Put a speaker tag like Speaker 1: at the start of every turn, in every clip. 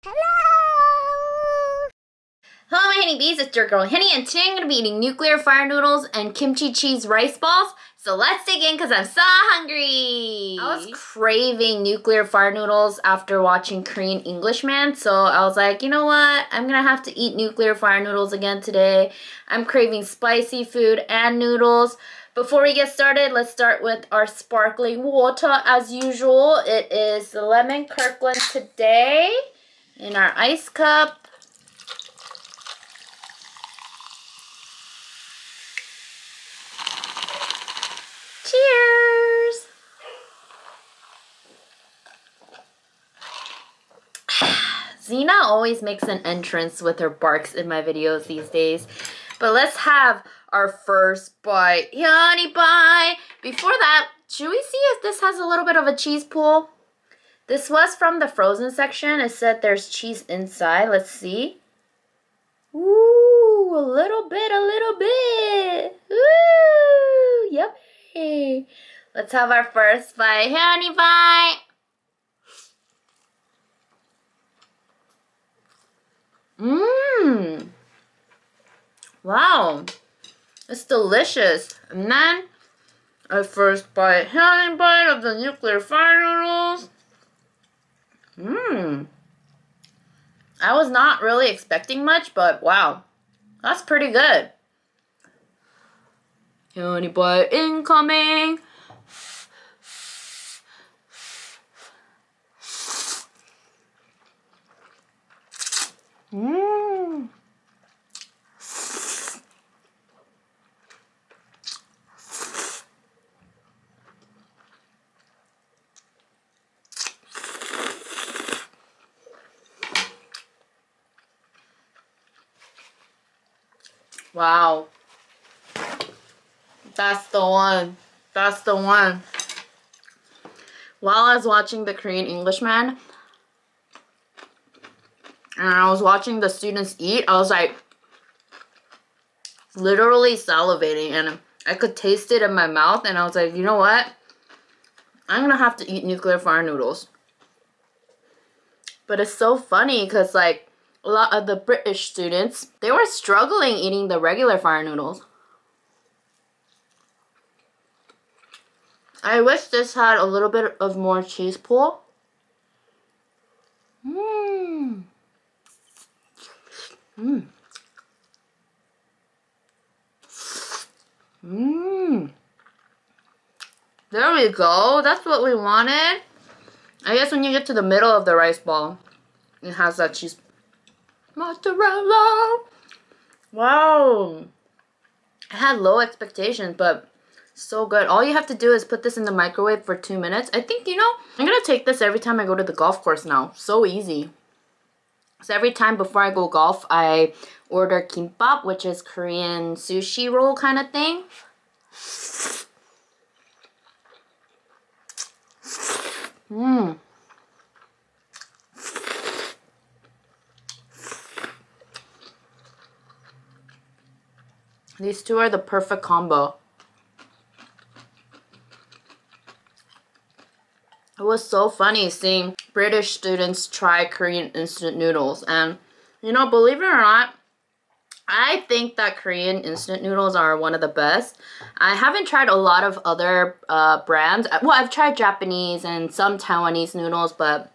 Speaker 1: Hello! Hello my honeybees, it's your girl Hyunee, and today I'm going to be eating nuclear fire noodles and kimchi cheese rice balls. So let's dig in because I'm so hungry! I was craving nuclear fire noodles after watching Korean Englishman, so I was like, you know what? I'm going to have to eat nuclear fire noodles again today. I'm craving spicy food and noodles. Before we get started, let's start with our sparkling water as usual. It is lemon Kirkland today in our ice cup. Cheers! Zena always makes an entrance with her barks in my videos these days. But let's have our first bite. Hyunee bite! Before that, should we see if this has a little bit of a cheese pool? This was from the frozen section. It said there's cheese inside. Let's see. Ooh, a little bit. Ooh, yummy. Let's have our first bite. Hyunee bite. Mmm. Wow. It's delicious. And then our first bite. Hyunee bite of the nuclear fire noodles. Mmm. I was not really expecting much, but wow. That's pretty good. Hyunee bite incoming. Mmm. Wow. That's the one. That's the one. While I was watching the Korean Englishman, and I was watching the students eat, I was like literally salivating, and I could taste it in my mouth, and I was like, you know what? I'm gonna have to eat nuclear fire noodles. But it's so funny because like a lot of the British students, they were struggling eating the regular fire noodles. I wish this had a little bit of more cheese pool. Mmm. Mmm. Mmm. There we go. That's what we wanted. I guess when you get to the middle of the rice ball, it has that cheese. Mozzarella. Wow. I had low expectations, but so good. All you have to do is put this in the microwave for 2 minutes. I think, you know, I'm going to take this every time I go to the golf course now. So easy. So every time before I go golf, I order kimbap, which is Korean sushi roll kind of thing. Mmm. These two are the perfect combo. It was so funny seeing British students try Korean instant noodles. And, you know, believe it or not, I think that Korean instant noodles are one of the best. I haven't tried a lot of other brands. Well, I've tried Japanese and some Taiwanese noodles, but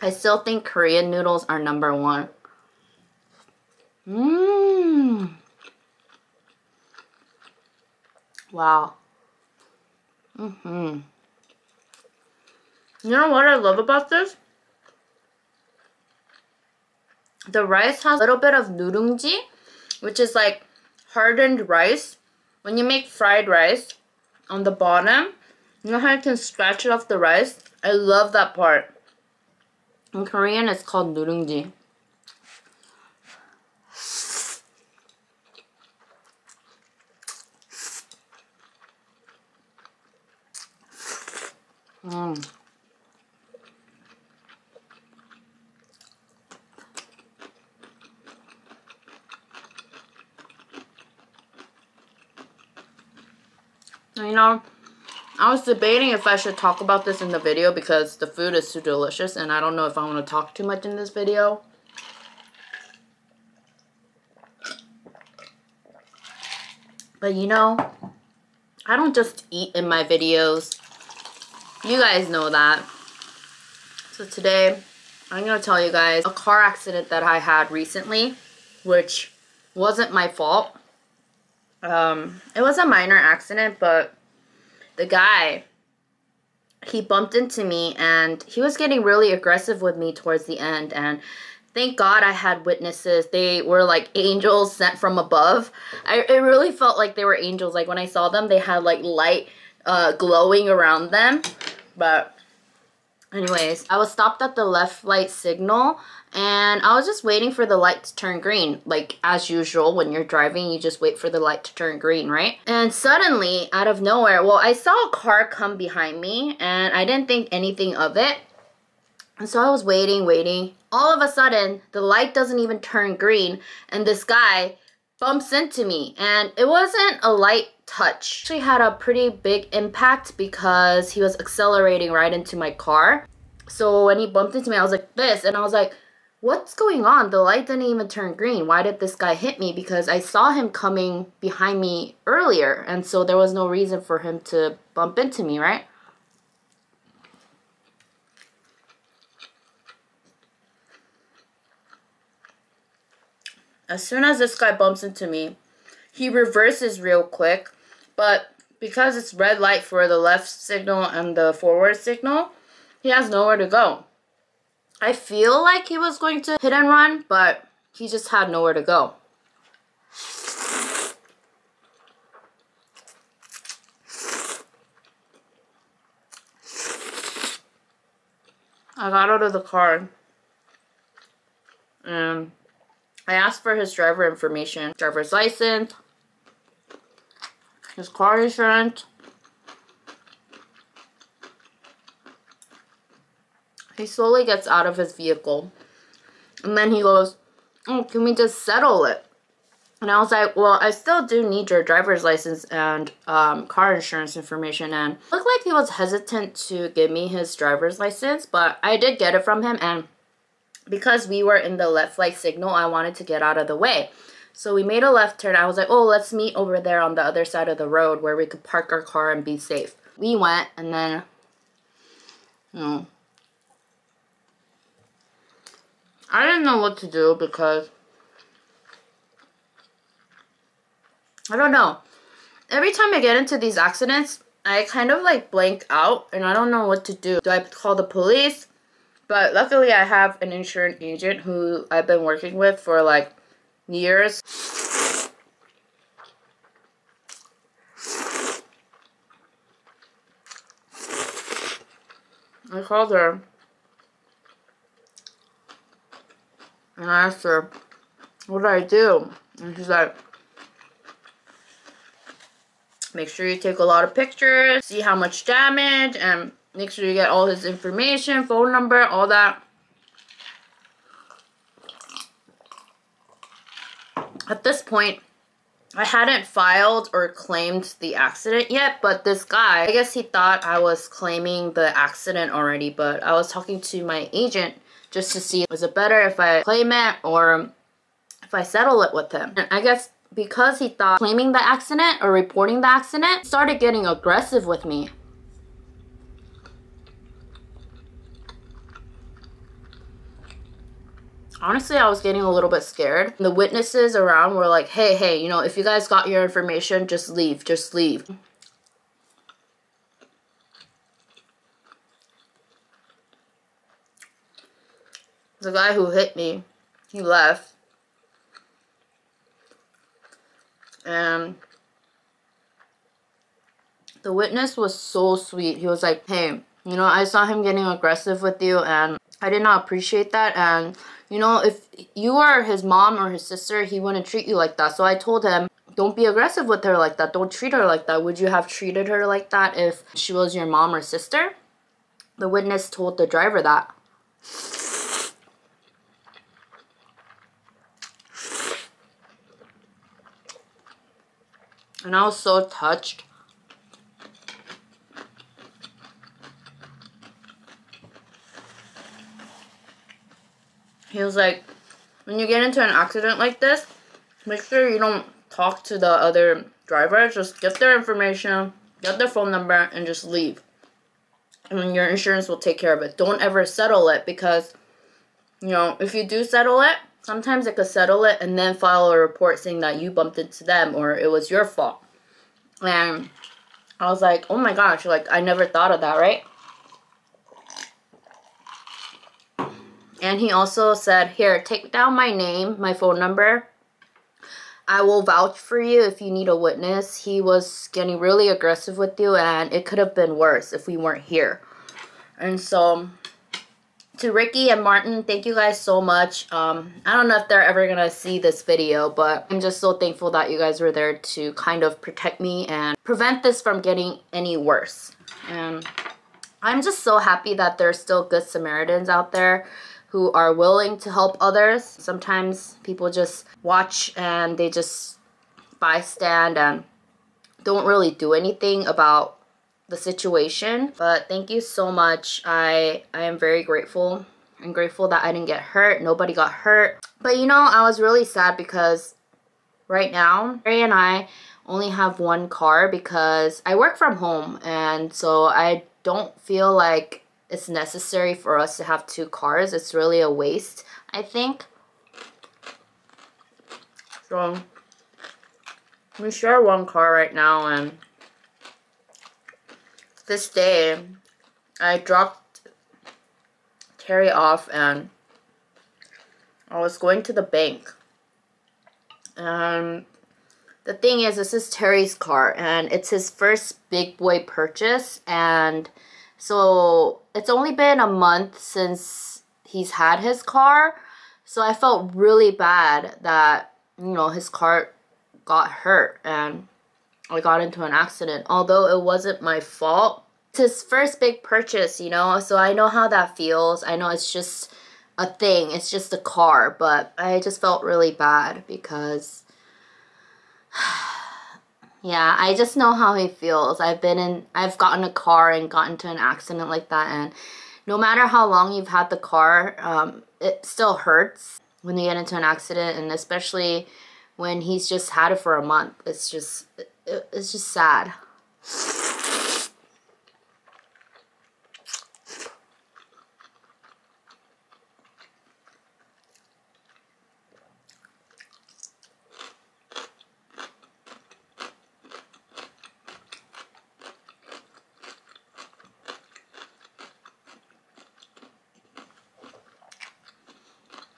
Speaker 1: I still think Korean noodles are #1. Mmm. Wow. Mm-hmm. You know what I love about this? The rice has a little bit of nuddumji, which is like hardened rice. When you make fried rice on the bottom, you know how you can scratch it off the rice? I love that part. In Korean, it's called nuddumji. Mmm. You know, I was debating if I should talk about this in the video because the food is too delicious and I don't know if I want to talk too much in this video. But you know, I don't just eat in my videos. You guys know that. So today, I'm going to tell you guys a car accident that I had recently, which wasn't my fault. It was a minor accident, but the guy, he bumped into me and he was getting really aggressive with me towards the end, and thank God I had witnesses. They were like angels sent from above. It really felt like they were angels. Like when I saw them, they had like light glowing around them. But anyways, I was stopped at the left light signal and I was just waiting for the light to turn green. Like as usual, when you're driving, you just wait for the light to turn green, right? And suddenly, out of nowhere, well, I saw a car come behind me and I didn't think anything of it. And so I was waiting. All of a sudden, the light doesn't even turn green and this guy bumps into me. And it wasn't a light touch. Actually had a pretty big impact because he was accelerating right into my car. So when he bumped into me, I was like this, and I was like, what's going on? The light didn't even turn green. Why did this guy hit me? Because I saw him coming behind me earlier, and so there was no reason for him to bump into me, right? As soon as this guy bumps into me, he reverses real quick, but because it's red light for the left signal and the forward signal, he has nowhere to go. I feel like he was going to hit and run, but he just had nowhere to go. I got out of the car and I asked for his driver information, driver's license, his car insurance. He slowly gets out of his vehicle. And then he goes, oh, can we just settle it? And I was like, well, I still do need your driver's license and car insurance information. And it looked like he was hesitant to give me his driver's license, but I did get it from him. And because we were in the left light signal, I wanted to get out of the way. So we made a left turn. I was like, oh, let's meet over there on the other side of the road where we could park our car and be safe. We went, and then, you know, I didn't know what to do because, I don't know. Every time I get into these accidents, I kind of like blank out and I don't know what to do. Do I call the police? But luckily I have an insurance agent who I've been working with for like years. I called her and I asked her, what do I do? And she's like, make sure you take a lot of pictures, see how much damage, and make sure you get all his information, phone number, all that. At this point, I hadn't filed or claimed the accident yet, but this guy, I guess he thought I was claiming the accident already, but I was talking to my agent just to see, is it better if I claim it or if I settle it with him? And I guess because he thought claiming the accident or reporting the accident, he started getting aggressive with me. Honestly, I was getting a little bit scared. The witnesses around were like, hey, you know, if you guys got your information, just leave, just leave. The guy who hit me, he left. And the witness was so sweet. He was like, hey, you know, I saw him getting aggressive with you and I did not appreciate that. And, you know, if you were his mom or his sister, he wouldn't treat you like that. So I told him, don't be aggressive with her like that. Don't treat her like that. Would you have treated her like that if she was your mom or sister? The witness told the driver that. And I was so touched. he was like, when you get into an accident like this, make sure you don't talk to the other driver. Just get their information, get their phone number, and just leave. And your insurance will take care of it. Don't ever settle it because, you know, if you do settle it, sometimes they could settle it and then file a report saying that you bumped into them or it was your fault. And I was like, oh my gosh, like, I never thought of that, right? And he also said, here, take down my name, my phone number. I will vouch for you if you need a witness. He was getting really aggressive with you, and it could have been worse if we weren't here. And so, to Ricky and Martin, thank you guys so much. I don't know if they're ever going to see this video, but I'm just so thankful that you guys were there to kind of protect me and prevent this from getting any worse. And I'm just so happy that there's still good Samaritans out there who are willing to help others. Sometimes people just watch and they just bystand and don't really do anything about the situation. But thank you so much. I am very grateful. I'm grateful that I didn't get hurt. Nobody got hurt. But you know, I was really sad because right now, Harry and I only have one car because I work from home. And so I don't feel like it's necessary for us to have two cars. It's really a waste, I think. So we share one car right now, and this day I dropped Terry off and I was going to the bank. And the thing is, this is Terry's car and it's his first big boy purchase, and so it's only been a month since he's had his car. So I felt really bad that, you know, his car got hurt and I got into an accident. Although it wasn't my fault. It's his first big purchase, you know. So I know how that feels. I know it's just a thing. It's just a car. But I just felt really bad because yeah, I just know how he feels. I've gotten a car and gotten into an accident like that, and no matter how long you've had the car, it still hurts when you get into an accident, and especially when he's just had it for a month. It's just sad.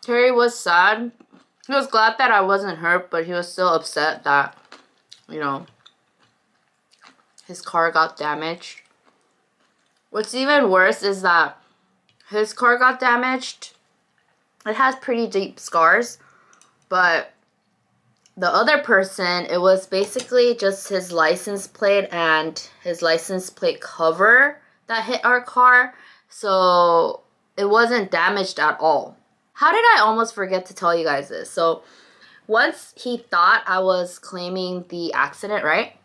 Speaker 1: Terry was sad. He was glad that I wasn't hurt, but he was still upset that, you know, his car got damaged. What's even worse is that his car got damaged. It has pretty deep scars, but the other person, it was basically just his license plate and his license plate cover that hit our car, so it wasn't damaged at all. How did I almost forget to tell you guys this? So once he thought I was claiming the accident, right?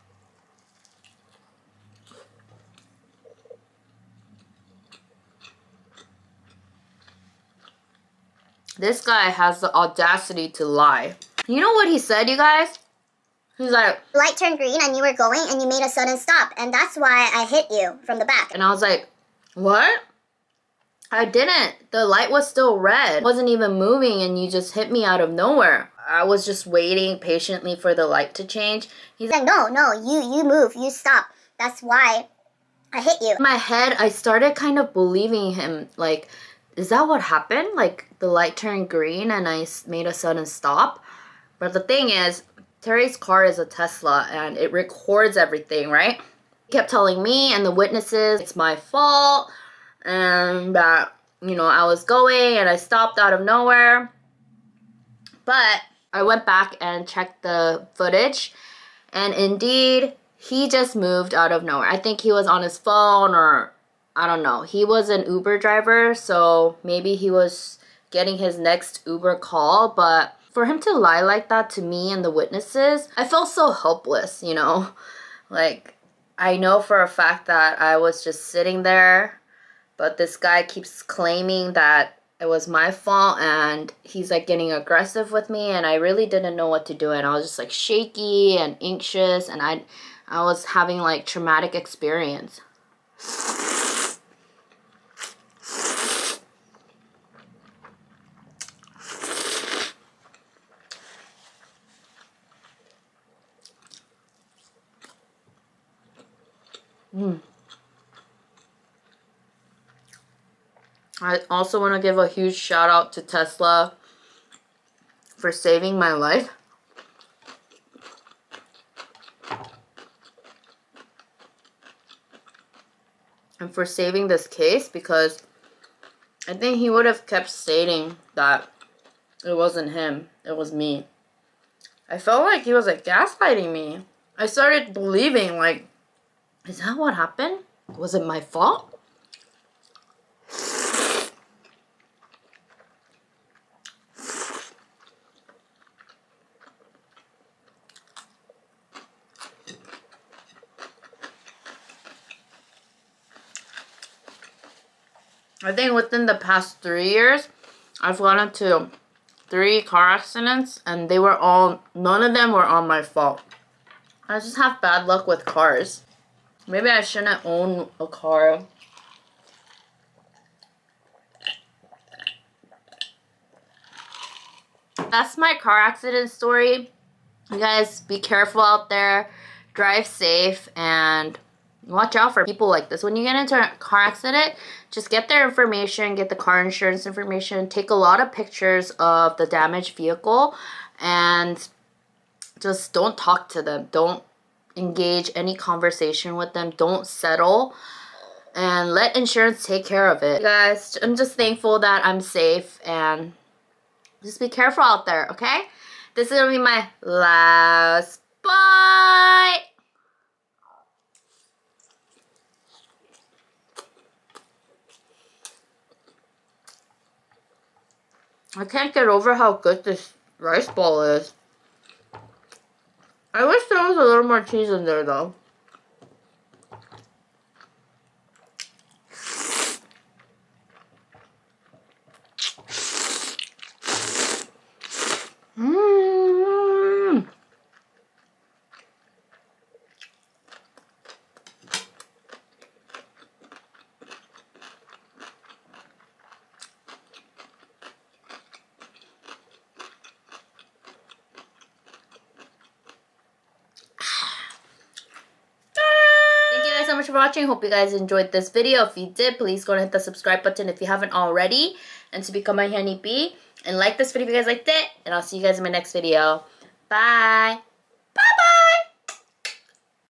Speaker 1: This guy has the audacity to lie. You know what he said, you guys? He's like,
Speaker 2: light turned green and you were going and you made a sudden stop, and that's why I hit you from the back.
Speaker 1: And I was like, what? I didn't. The light was still red. It wasn't even moving and you just hit me out of nowhere. I was just waiting patiently for the light to change.
Speaker 2: He's like, no, you move, you stop. That's why I hit you.
Speaker 1: In my head, I started kind of believing him. Like, is that what happened? Like, the light turned green and I made a sudden stop? But the thing is, Terry's car is a Tesla and it records everything, right? He kept telling me and the witnesses it's my fault. And that, you know, I was going and I stopped out of nowhere. But I went back and checked the footage, and indeed, he just moved out of nowhere. I think he was on his phone, or I don't know. He was an Uber driver, so maybe he was getting his next Uber call. But for him to lie like that to me and the witnesses, I felt so helpless, you know? Like, I know for a fact that I was just sitting there, but this guy keeps claiming that it was my fault, and he's like getting aggressive with me, and I really didn't know what to do, and I was just like shaky and anxious, and I was having like traumatic experience. I also want to give a huge shout out to Tesla for saving my life. And for saving this case, because I think he would have kept stating that it wasn't him, it was me. I felt like he was like gaslighting me. I started believing, like, is that what happened? Was it my fault? I think within the past 3 years, I've gotten into 3 car accidents, and they were all, none of them were on my fault. I just have bad luck with cars. Maybe I shouldn't own a car. That's my car accident story. You guys be careful out there, drive safe, and watch out for people like this. When you get into a car accident, just get their information, get the car insurance information, take a lot of pictures of the damaged vehicle, and just don't talk to them. Don't engage any conversation with them. Don't settle, and let insurance take care of it. Guys, I'm just thankful that I'm safe, and just be careful out there, okay? This is gonna be my last bite. I can't get over how good this rice ball is. I wish there was a little more cheese in there though. Mmm. Thank you guys so much for watching. Hope you guys enjoyed this video. If you did, please go and hit the subscribe button if you haven't already, and to become a Hyuneebee. And like this video if you guys liked it. And I'll see you guys in my next video. Bye!